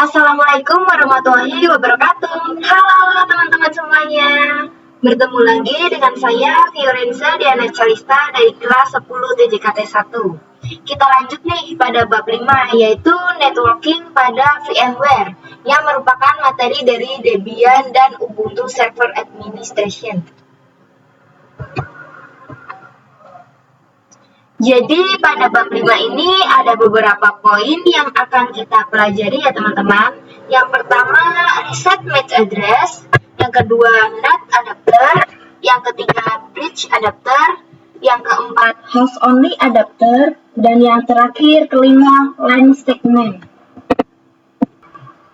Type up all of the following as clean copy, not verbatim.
Assalamualaikum warahmatullahi wabarakatuh. Halo teman-teman semuanya. Bertemu lagi dengan saya Fiorenza Diana Calista dari kelas 10 TJKT 1. Kita lanjut nih pada bab 5 yaitu networking pada VMware yang merupakan materi dari Debian dan Ubuntu Server Administration. Jadi pada bab 5 ini ada beberapa poin yang akan kita pelajari ya teman-teman. Yang pertama reset MAC address, yang kedua NAT adapter, yang ketiga bridge adapter, yang keempat host only adapter, dan yang terakhir kelima LAN segment.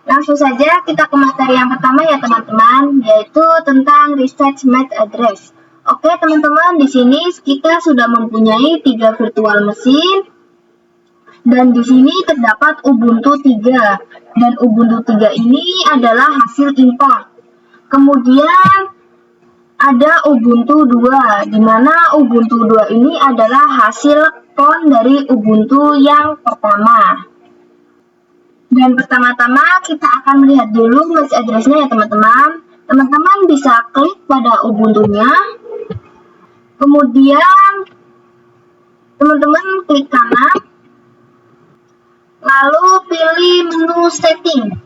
Langsung saja kita ke materi yang pertama ya teman-teman, yaitu tentang reset MAC address. Oke teman-teman, di sini kita sudah mempunyai 3 virtual mesin dan di sini terdapat Ubuntu 3 dan Ubuntu 3 ini adalah hasil import. Kemudian ada Ubuntu 2 di mana Ubuntu 2 ini adalah hasil clone dari Ubuntu yang pertama. Dan pertama-tama kita akan melihat dulu MAC address-nya ya teman-teman. Teman-teman bisa klik pada Ubuntu-nya. Kemudian teman-teman klik kanan, lalu pilih menu setting.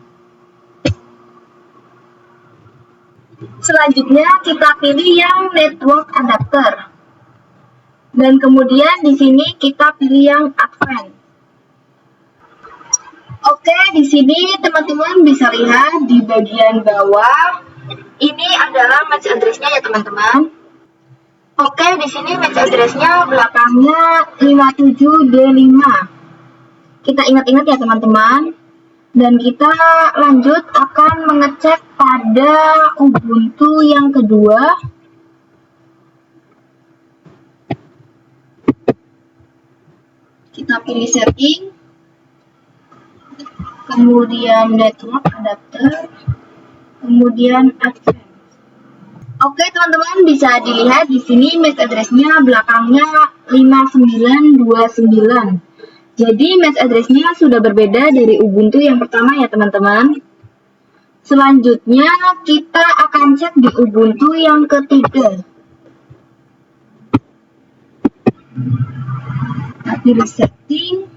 Selanjutnya kita pilih yang network adapter. Dan kemudian di sini kita pilih yang advanced. Oke, di sini teman-teman bisa lihat di bagian bawah ini adalah MAC address-nya ya teman-teman. Oke, di sini MAC address-nya belakangnya 57D5. Kita ingat-ingat ya teman-teman. Dan kita lanjut akan mengecek pada Ubuntu yang kedua. Kita pilih setting. Kemudian network adapter. Kemudian advanced. Oke teman-teman, bisa dilihat di sini MAC address-nya belakangnya 5929. Jadi MAC address-nya sudah berbeda dari Ubuntu yang pertama ya teman-teman. Selanjutnya kita akan cek di Ubuntu yang ketiga. Pilih setting,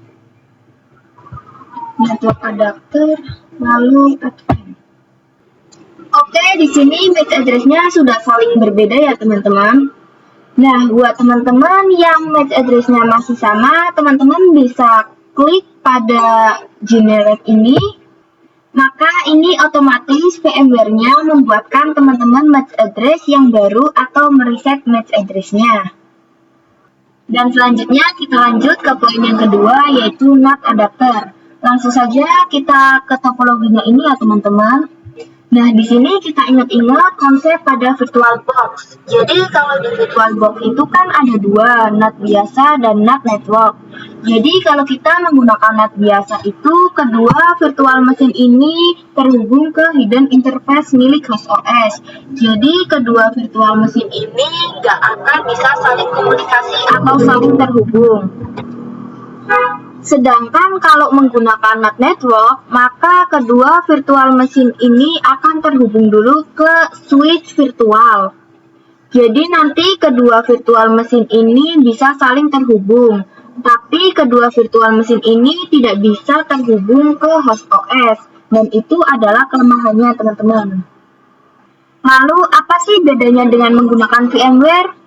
network adapter, lalu advanced. Oke, di sini MAC address-nya sudah saling berbeda ya teman-teman. Nah, buat teman-teman yang MAC address-nya masih sama, teman-teman bisa klik pada generate ini. Maka ini otomatis VMware-nya membuatkan teman-teman MAC address yang baru atau mereset MAC address-nya. Dan selanjutnya kita lanjut ke poin yang kedua, yaitu NAT adapter. Langsung saja kita ke topologinya ini ya teman-teman. Nah, di sini kita ingat-ingat konsep pada VirtualBox. Jadi, kalau di VirtualBox itu kan ada dua, NAT biasa dan NAT network. Jadi, kalau kita menggunakan NAT biasa itu, kedua virtual mesin ini terhubung ke hidden interface milik host OS. Jadi, kedua virtual mesin ini nggak akan bisa saling komunikasi atau saling terhubung. Sedangkan kalau menggunakan NAT network, maka kedua virtual mesin ini akan terhubung dulu ke switch virtual. Jadi nanti kedua virtual mesin ini bisa saling terhubung, tapi kedua virtual mesin ini tidak bisa terhubung ke host OS, dan itu adalah kelemahannya teman-teman. Lalu apa sih bedanya dengan menggunakan VMware?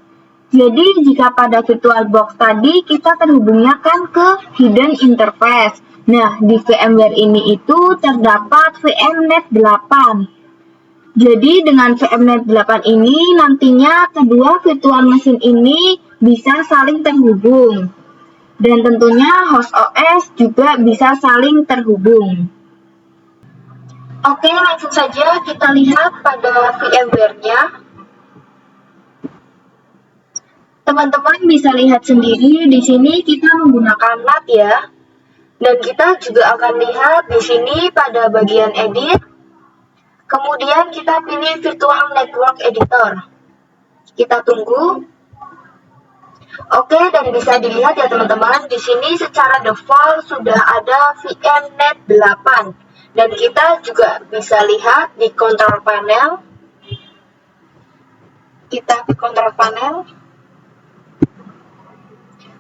Jadi, jika pada VirtualBox tadi kita terhubungnya kan ke hidden interface. Nah, di VMware ini itu terdapat VMnet 8. Jadi, dengan VMnet 8 ini nantinya kedua virtual mesin ini bisa saling terhubung. Dan tentunya host OS juga bisa saling terhubung. Oke, langsung saja kita lihat pada VMware-nya. Teman-teman bisa lihat sendiri di sini kita menggunakan NAT ya. Dan kita juga akan lihat di sini pada bagian edit. Kemudian kita pilih Virtual Network Editor. Kita tunggu. Oke, dan bisa dilihat ya teman-teman, di sini secara default sudah ada VMnet 8. Dan kita juga bisa lihat di control panel. Kita ke control panel.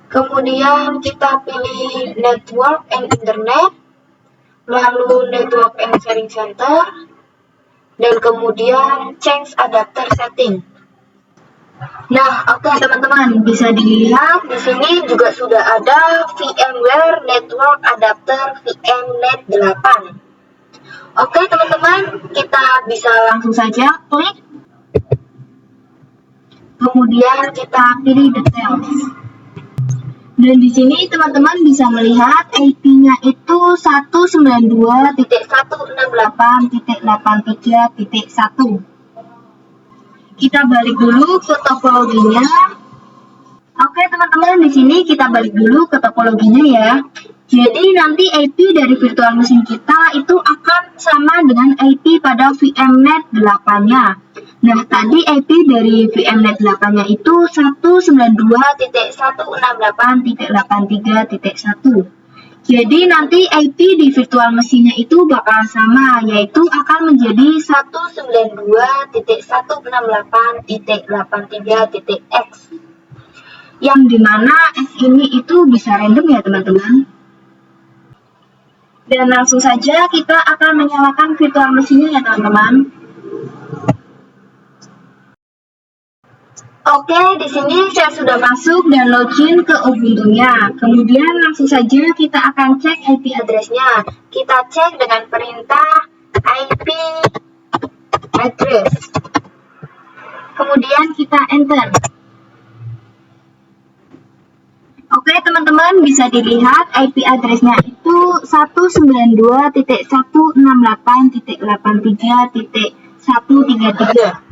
Kemudian kita pilih Network and Internet, lalu Network and Sharing Center, dan kemudian Change Adapter Setting. Nah, oke teman-teman, bisa dilihat di sini juga sudah ada VMware Network Adapter VMnet 8. Oke teman-teman, kita bisa langsung saja klik. Kemudian kita pilih Details. Dan di sini teman-teman bisa melihat IP-nya itu 192.168.83.1. Kita balik dulu ke topologinya. Oke teman-teman, di sini kita balik dulu ke topologinya ya. Jadi nanti IP dari virtual machine kita itu akan sama dengan IP pada VMnet 8-nya. Nah, tadi IP dari VMnet 8-nya itu 192.168.83.1. Jadi nanti IP di virtual machine-nya itu bakal sama, yaitu akan menjadi 192.168.83.x. Yang dimana X ini itu bisa random ya teman-teman. Dan langsung saja kita akan menyalakan virtual machine-nya ya teman-teman. Oke, di sini saya sudah masuk dan login ke Ubuntu-nya. Kemudian langsung saja kita akan cek IP address-nya. Kita cek dengan perintah IP address. Kemudian kita enter. Oke teman-teman, bisa dilihat IP address-nya itu 192.168.83.133.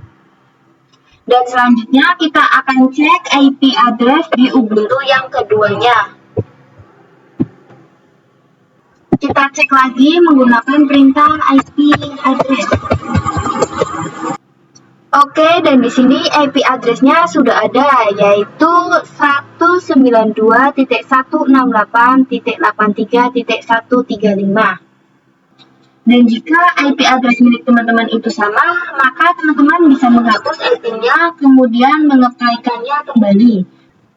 Dan selanjutnya kita akan cek IP address di Ubuntu yang keduanya. Kita cek lagi menggunakan perintah IP address. Oke, dan di sini IP address-nya sudah ada, yaitu 192.168.83.135. Dan jika IP address milik teman-teman itu sama, maka teman-teman bisa menghapus IP-nya, kemudian mengeplaikannya kembali.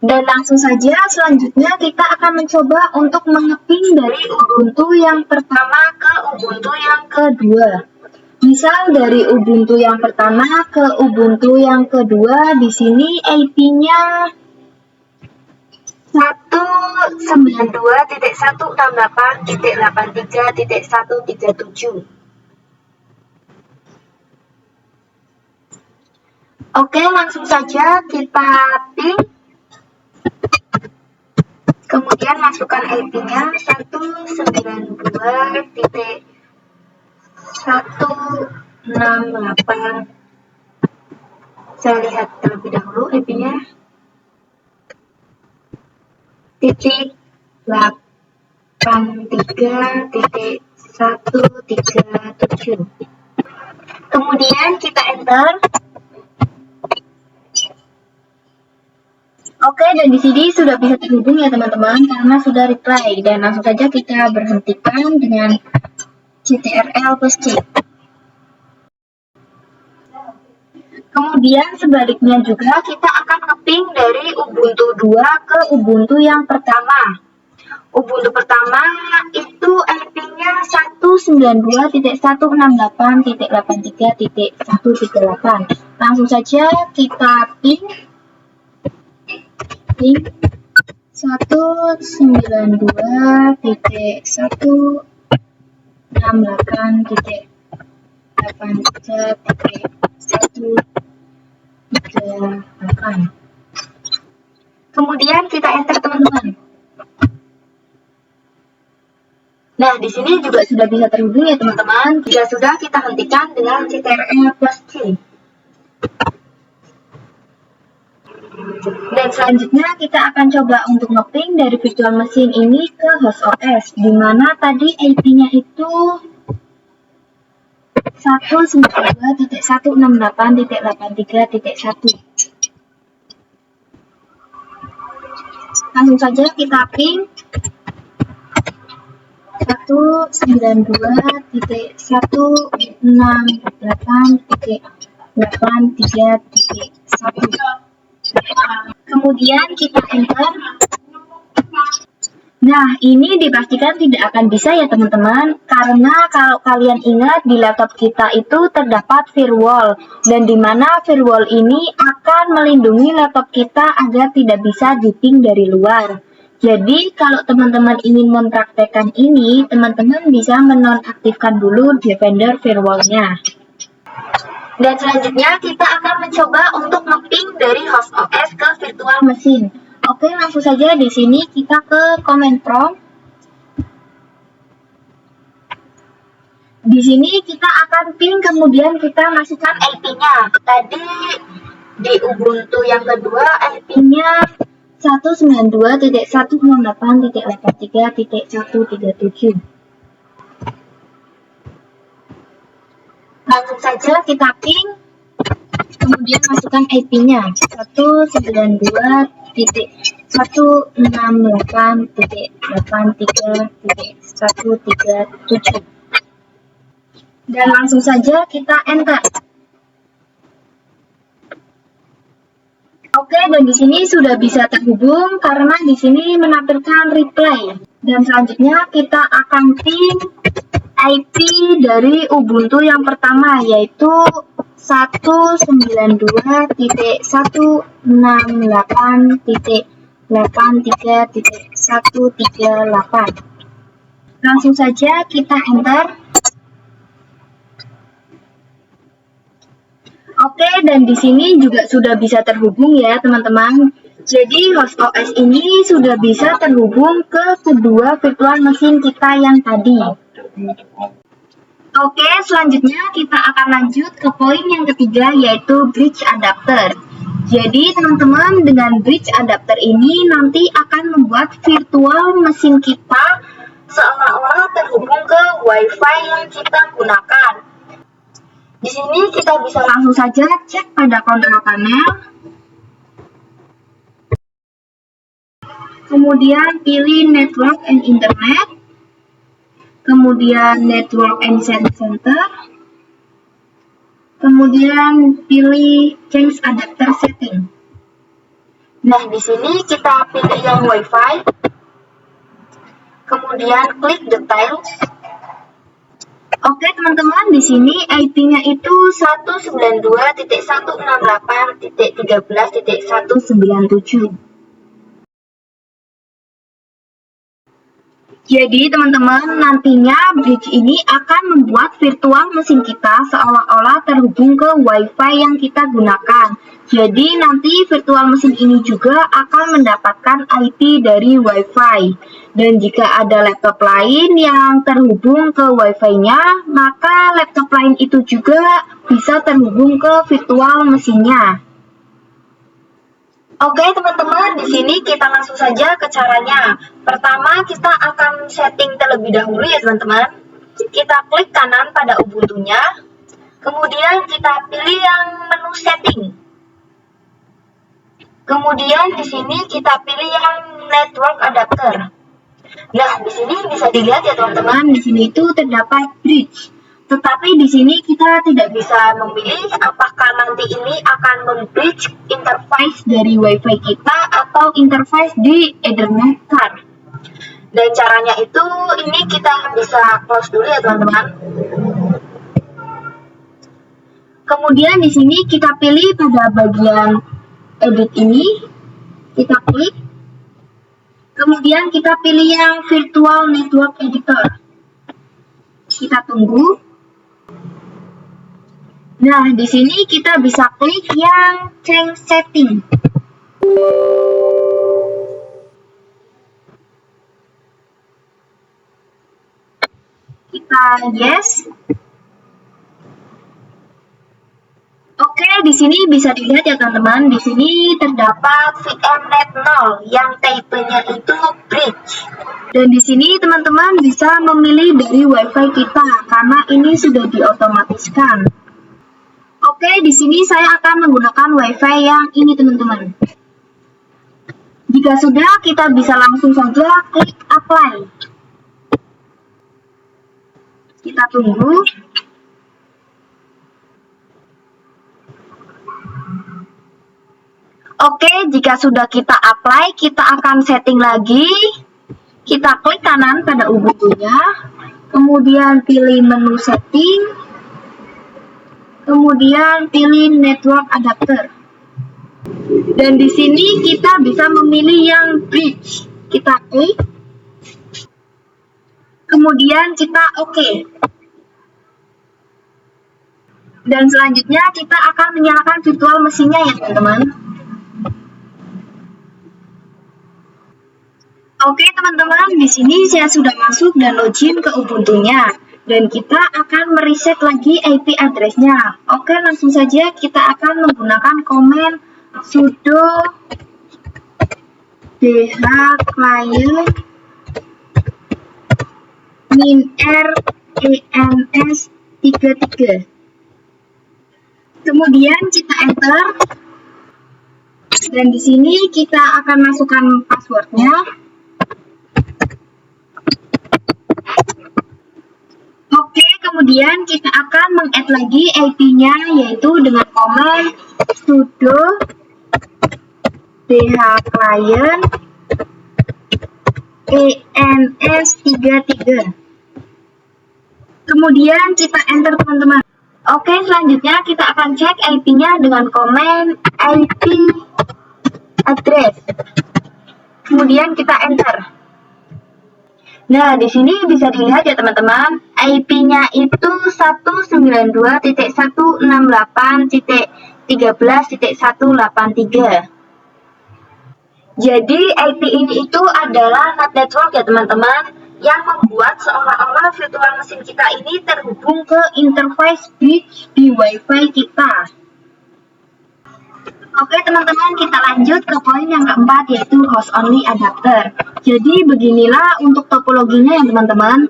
Dan langsung saja selanjutnya kita akan mencoba untuk mengeping dari Ubuntu yang pertama ke Ubuntu yang kedua. Misal dari Ubuntu yang pertama ke Ubuntu yang kedua, di sini IP-nya 192.168.83.137. Oke, langsung saja kita ping. Kemudian masukkan IP-nya 192.168. Saya lihat terlebih dahulu IP-nya. Titik 83.137. Kemudian kita enter. Oke, dan di sini sudah bisa terhubung ya teman-teman karena sudah reply, dan langsung saja kita berhentikan dengan CTRL plus C. Kemudian sebaliknya juga kita akan ngeping dari Ubuntu 2 ke Ubuntu yang pertama. Ubuntu pertama itu IP-nya 192.168.83.138. Langsung saja kita ping 192.168.83.138. Kemudian kita enter teman-teman. Nah, di sini juga sudah bisa terhubung ya teman-teman. Jika sudah, kita hentikan dengan CTRL plus C. Dan selanjutnya kita akan coba untuk ngeping dari virtual machine ini ke host OS, di mana tadi IP-nya itu 192.168.83.1. Langsung saja kita ping 192.168.83.1. Kemudian kita enter. Nah, ini dipastikan tidak akan bisa ya teman-teman, karena kalau kalian ingat di laptop kita itu terdapat firewall, dan di mana firewall ini akan melindungi laptop kita agar tidak bisa di-ping dari luar. Jadi, kalau teman-teman ingin mempraktekkan ini, teman-teman bisa menonaktifkan dulu Defender firewall-nya. Dan selanjutnya kita akan mencoba untuk nge-ping dari host OS ke virtual machine. Oke, langsung saja di sini kita ke command prompt. Di sini kita akan ping, kemudian kita masukkan IP-nya. Tadi di Ubuntu yang kedua IP-nya 192.168.83.137. Langsung saja kita ping, kemudian masukkan IP-nya 192.168.83.137. Dan langsung saja kita enter. Oke, dan di sini sudah bisa terhubung karena di sini menampilkan replay. Dan selanjutnya kita akan ping IP dari Ubuntu yang pertama, yaitu 192.168.83.138. Langsung saja kita enter. Oke, dan di sini juga sudah bisa terhubung ya teman-teman. Jadi host OS ini sudah bisa terhubung ke kedua virtual machine kita yang tadi. Oke, selanjutnya kita akan lanjut ke poin yang ketiga, yaitu bridge adapter. Jadi teman-teman, dengan bridge adapter ini nanti akan membuat virtual machine kita seolah-olah terhubung ke WiFi yang kita gunakan. Di sini kita bisa langsung saja cek pada kontrol panel. Kemudian pilih Network and Internet. Kemudian Network and Send Center. Kemudian pilih Change Adapter Setting. Nah, di sini kita pilih yang WiFi. Kemudian klik Details. Oke teman-teman, di sini IP-nya itu 192.168.13.197. Jadi teman-teman, nantinya bridge ini akan membuat virtual mesin kita seolah-olah terhubung ke WiFi yang kita gunakan. Jadi nanti virtual mesin ini juga akan mendapatkan IP dari WiFi. Dan jika ada laptop lain yang terhubung ke WiFi-nya, maka laptop lain itu juga bisa terhubung ke virtual mesinnya. Oke teman-teman, di sini kita langsung saja ke caranya. Pertama, kita akan setting terlebih dahulu ya teman-teman. Kita klik kanan pada Ubuntu-nya. Kemudian kita pilih yang menu setting. Kemudian di sini kita pilih yang network adapter. Nah, di sini bisa dilihat ya teman-teman, di sini itu terdapat bridge. Tetapi di sini kita tidak bisa memilih apakah nanti ini akan membridge interface dari WiFi kita atau interface di Ethernet card. Dan caranya itu ini kita bisa close dulu ya teman-teman. Kemudian di sini kita pilih pada bagian edit ini, kita klik. Kemudian kita pilih yang Virtual Network Editor. Kita tunggu. Nah, di sini kita bisa klik yang Change Setting. Kita yes. Oke, di sini bisa dilihat ya teman-teman, di sini terdapat VMnet 0 yang tipenya itu bridge. Dan di sini teman-teman bisa memilih dari WiFi kita karena ini sudah diotomatiskan. Oke, di sini saya akan menggunakan WiFi yang ini teman-teman. Jika sudah, kita bisa langsung saja klik Apply. Kita tunggu. Oke, jika sudah kita apply, kita akan setting lagi. Kita klik kanan pada Ubuntu-nya, kemudian pilih menu setting, kemudian pilih network adapter. Dan di sini kita bisa memilih yang bridge. Kita klik, kemudian kita oke. Dan selanjutnya kita akan menyalakan virtual mesinnya ya teman-teman. Oke teman-teman, di sini saya sudah masuk dan login ke Ubuntu-nya. Dan kita akan mereset lagi IP address-nya. Oke, langsung saja kita akan menggunakan komen sudo dhclient -r ens33. Kemudian kita enter. Dan di sini kita akan masukkan passwordnya. Oke, kemudian kita akan meng-add lagi IP-nya yaitu dengan komen sudo dhclient ens33. Kemudian kita enter teman-teman. Oke, selanjutnya kita akan cek IP-nya dengan komen IP address. Kemudian kita enter. Nah, di sini bisa dilihat ya teman-teman, IP-nya itu 192.168.13.183. Jadi IP ini itu adalah NAT network ya teman-teman, yang membuat seolah-olah virtual mesin kita ini terhubung ke interface bridge di WiFi kita. Oke teman-teman, kita lanjut ke poin yang keempat yaitu host only adapter. Jadi beginilah untuk topologinya ya teman-teman.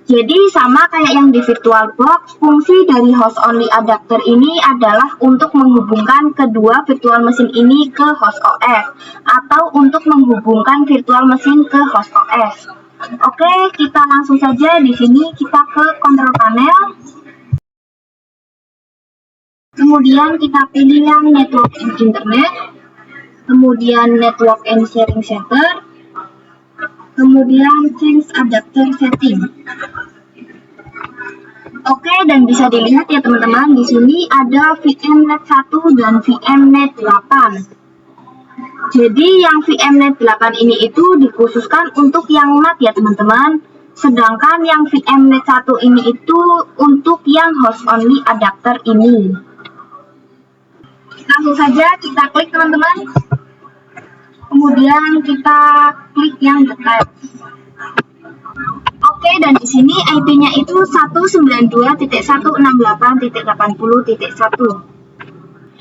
Jadi sama kayak yang di VirtualBox, fungsi dari host only adapter ini adalah untuk menghubungkan kedua virtual mesin ini ke host OS atau untuk menghubungkan virtual mesin ke host OS. Oke, kita langsung saja di sini kita ke control panel. Kemudian kita pilih yang network and internet, kemudian network and sharing center, kemudian change adapter setting. Oke, dan bisa dilihat ya teman-teman, di sini ada VMnet 1 dan VMnet 8. Jadi yang VMnet 8 ini itu dikhususkan untuk yang NAT ya teman-teman. Sedangkan yang VMnet 1 ini itu untuk yang host only adapter ini. Langsung saja kita klik teman-teman. Kemudian kita klik yang detail. Oke, dan di sini IP-nya itu 192.168.80.1.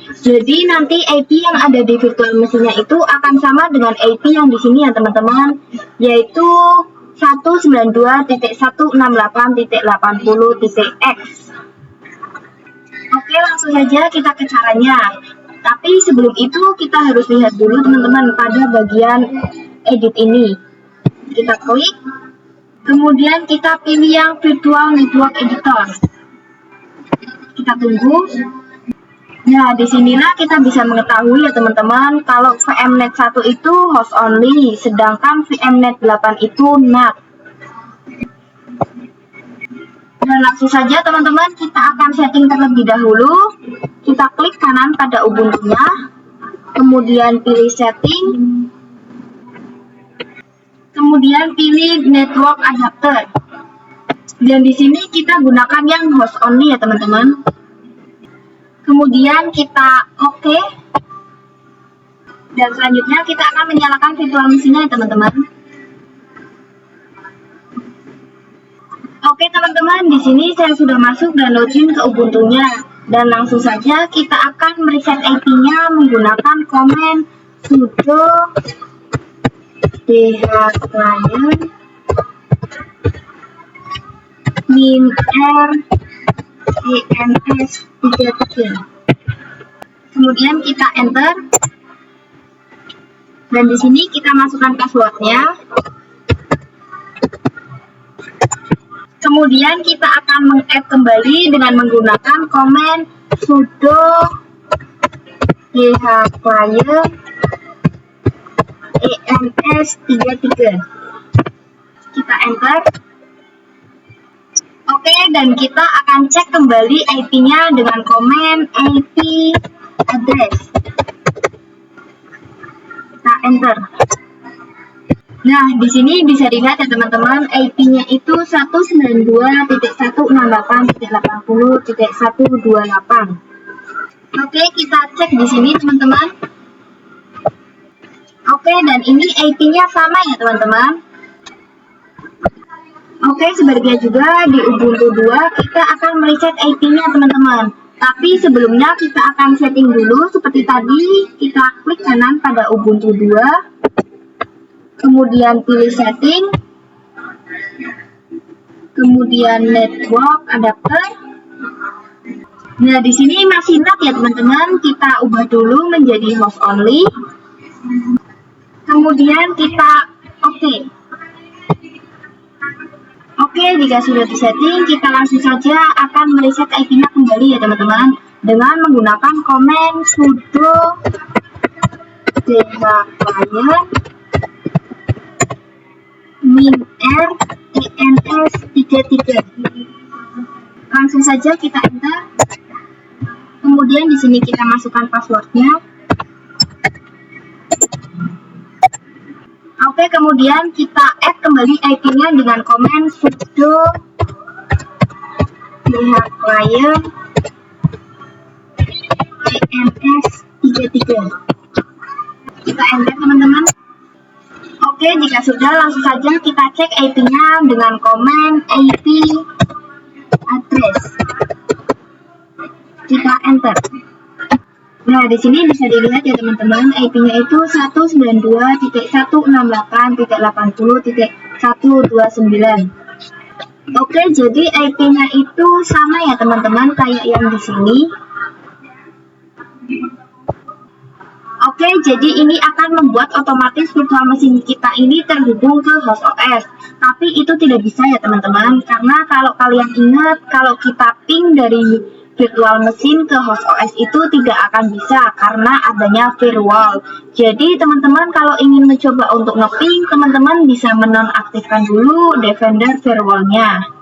Jadi nanti IP yang ada di virtual mesinnya itu akan sama dengan IP yang di sini ya teman-teman, yaitu 192.168.80.x. Oke, langsung saja kita ke caranya. Tapi sebelum itu kita harus lihat dulu teman-teman pada bagian edit ini. Kita klik, kemudian kita pilih yang virtual network editor. Kita tunggu. Nah, disinilah kita bisa mengetahui ya teman-teman, kalau VMnet 1 itu host only, sedangkan VMnet 8 itu NAT. Dan langsung saja teman-teman, kita akan setting terlebih dahulu. Kita klik kanan pada Ubuntu-nya, kemudian pilih setting, kemudian pilih network adapter. Dan di sini kita gunakan yang host only ya teman-teman. Kemudian kita oke. Dan selanjutnya kita akan menyalakan virtual mesinnya ya teman-teman. Oke teman-teman, di sini saya sudah masuk dan login ke Ubuntu-nya. Dan langsung saja kita akan mereset IP-nya menggunakan komen sudo dhclient -r ens33. Kemudian kita enter. Dan di sini kita masukkan passwordnya. Kemudian kita akan meng-add kembali dengan menggunakan komen sudo dhclient ens33. Kita enter. Oke, dan kita akan cek kembali IP-nya dengan komen IP address. Kita enter. Nah, di sini bisa dilihat ya teman-teman, IP-nya itu 192.168.80.128. Oke, kita cek di sini teman-teman. Oke, dan ini IP-nya sama ya teman-teman. Oke, sebaliknya juga di Ubuntu 2 kita akan mereset IP-nya teman-teman. Tapi sebelumnya kita akan setting dulu seperti tadi. Kita klik kanan pada Ubuntu 2. Kemudian pilih setting, kemudian network adapter. Nah, di sini masih NAT ya teman-teman. Kita ubah dulu menjadi host only. Kemudian kita Oke, jika sudah disetting, kita langsung saja akan mereset IP-nya kembali ya teman-teman dengan menggunakan komen sudo dhclient -r ens33. Langsung saja kita enter. Kemudian di sini kita masukkan passwordnya. Oke, kemudian kita add kembali IP-nya dengan komen sudo dhclient ens33. Kita enter teman-teman. Oke, jika sudah langsung saja kita cek IP-nya dengan komen IP address. Kita enter. Nah, di sini bisa dilihat ya teman-teman, IP-nya itu 192.168.80.129. Oke, jadi IP-nya itu sama ya teman-teman kayak yang di sini. Oke, jadi ini akan membuat otomatis virtual mesin kita ini terhubung ke host OS. Tapi itu tidak bisa ya teman-teman, karena kalau kalian ingat, kalau kita ping dari virtual mesin ke host OS itu tidak akan bisa karena adanya firewall. Jadi teman-teman kalau ingin mencoba untuk nge-ping, teman-teman bisa menonaktifkan dulu Defender firewall-nya.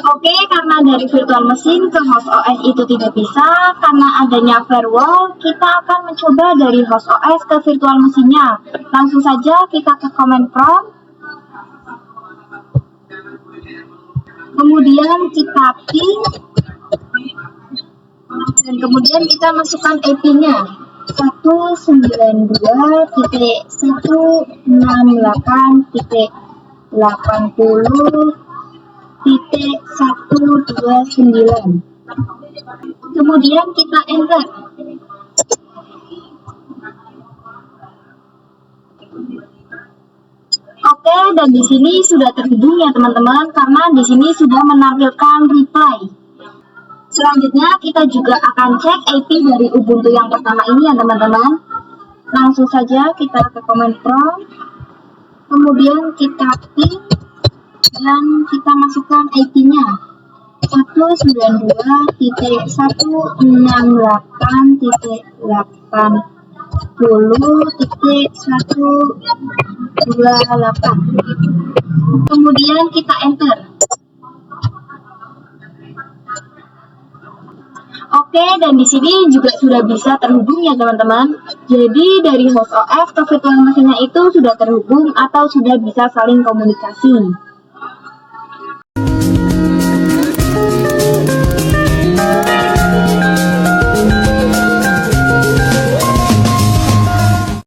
Oke, karena dari virtual mesin ke host OS itu tidak bisa karena adanya firewall, kita akan mencoba dari host OS ke virtual mesinnya. Langsung saja kita ke command prompt, kemudian kita ping, dan kemudian kita masukkan IP-nya 192.168.80.129. Kemudian kita enter. Oke, dan di sini sudah terhubung ya teman-teman, karena di sini sudah menampilkan reply. Selanjutnya kita juga akan cek IP dari Ubuntu yang pertama ini ya teman-teman. Langsung saja kita ke command prompt, kemudian kita ping, dan kita masukkan IP-nya 192.168.128. Kemudian kita enter. Oke, dan di sini juga sudah bisa terhubung ya teman-teman. Jadi dari host OS ke virtual mesinnya itu sudah terhubung atau sudah bisa saling komunikasi.